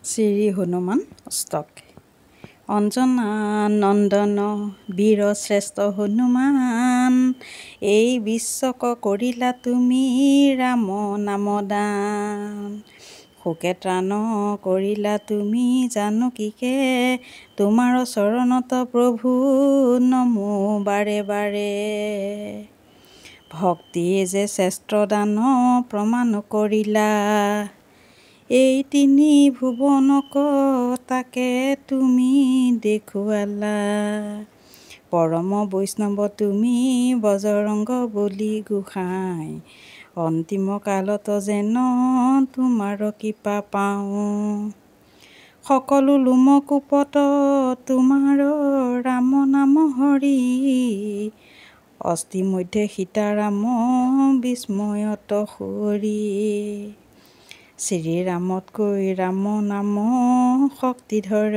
শ্ৰী হনুমান অষ্টক। অঞ্জনা নন্দন বীৰ শ্ৰেষ্ঠ হনুমান, এই বিশ্বক কৰিলা তুমি ৰাম নাম দান। শোকে ত্ৰাণ কৰিলা তুমি জানকীকে, তোমাৰ চৰণত প্ৰভু নমো বাৰে বাৰে। ভক্তিয়ে যে শ্ৰেষ্ঠ দান প্ৰমাণ কৰিলা, এই তিনি ভুৱনক তাকে তুমি দেখুৱালা। পৰম বৈষ্ণৱ তুমি বজৰংগ বলি গোসাঁই, অন্তিম কালত যেন তোমাৰ কৃপা পাওঁ। সকলো লোমকূপত তোমাৰ ৰাম নাম হৰি, অস্থি মধ্যে সীতাৰাম বিস্ময়ত সৰি। শ্ৰীৰামতকৈ ৰাম নাম শক্তিধৰ,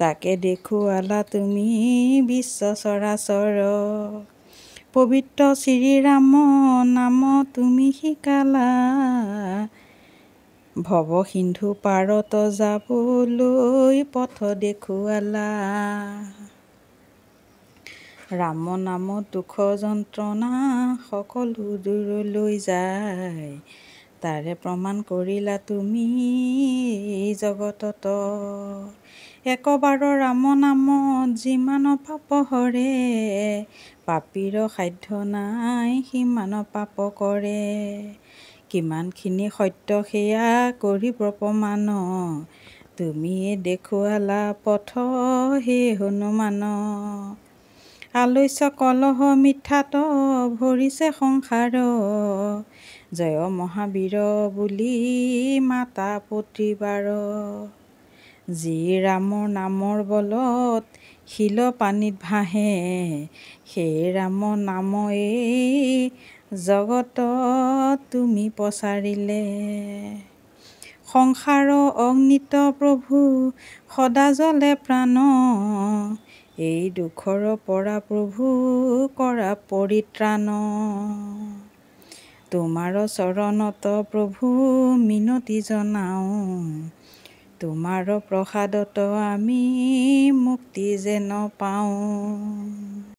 তাকে দেখুৱালা তুমি বিশ্ব চৰাচৰ। পবিত্ৰ শ্ৰীৰাম নাম তুমি শিকালা, ভৱ সিন্ধু পাৰত যাবলৈ পথ দেখুৱালা। ৰাম নামত দুখ যন্ত্ৰণা সকলো দূৰলৈ যায়, তাৰে প্ৰমাণ কৰিলা তুমি জগতত। একবাৰ ৰাম নামত যিমান পাপ হৰে, পাপীৰ সাধ্য নাই সিমান পাপ কৰে। কিমানখিনি সত্য সেয়া কৰিব প্ৰমাণ, তুমিয়ে দেখুৱালা পথ হে হনুমান। আলস্য কলহ মিথ্যাত ভৰিছে সংসাৰ, জয় মহাবীৰ বুলি মাতা প্ৰতিবাৰ। যি ৰামৰ নামৰ বলত শিল পানীত ভাহে, সেই ৰাম নাময়ে জগতত তুমি প্ৰচাৰিলে। সংসাৰ অগ্নিত প্ৰভু সদা জ্বলে প্ৰাণ, এই দুখৰ পৰা প্ৰভু কৰা পৰিত্ৰাণ। তোমাৰ চৰণত প্ৰভু মিনতি জনাওঁ, তোমাৰ প্ৰসাদত আমি মুক্তি যেন পাওঁ।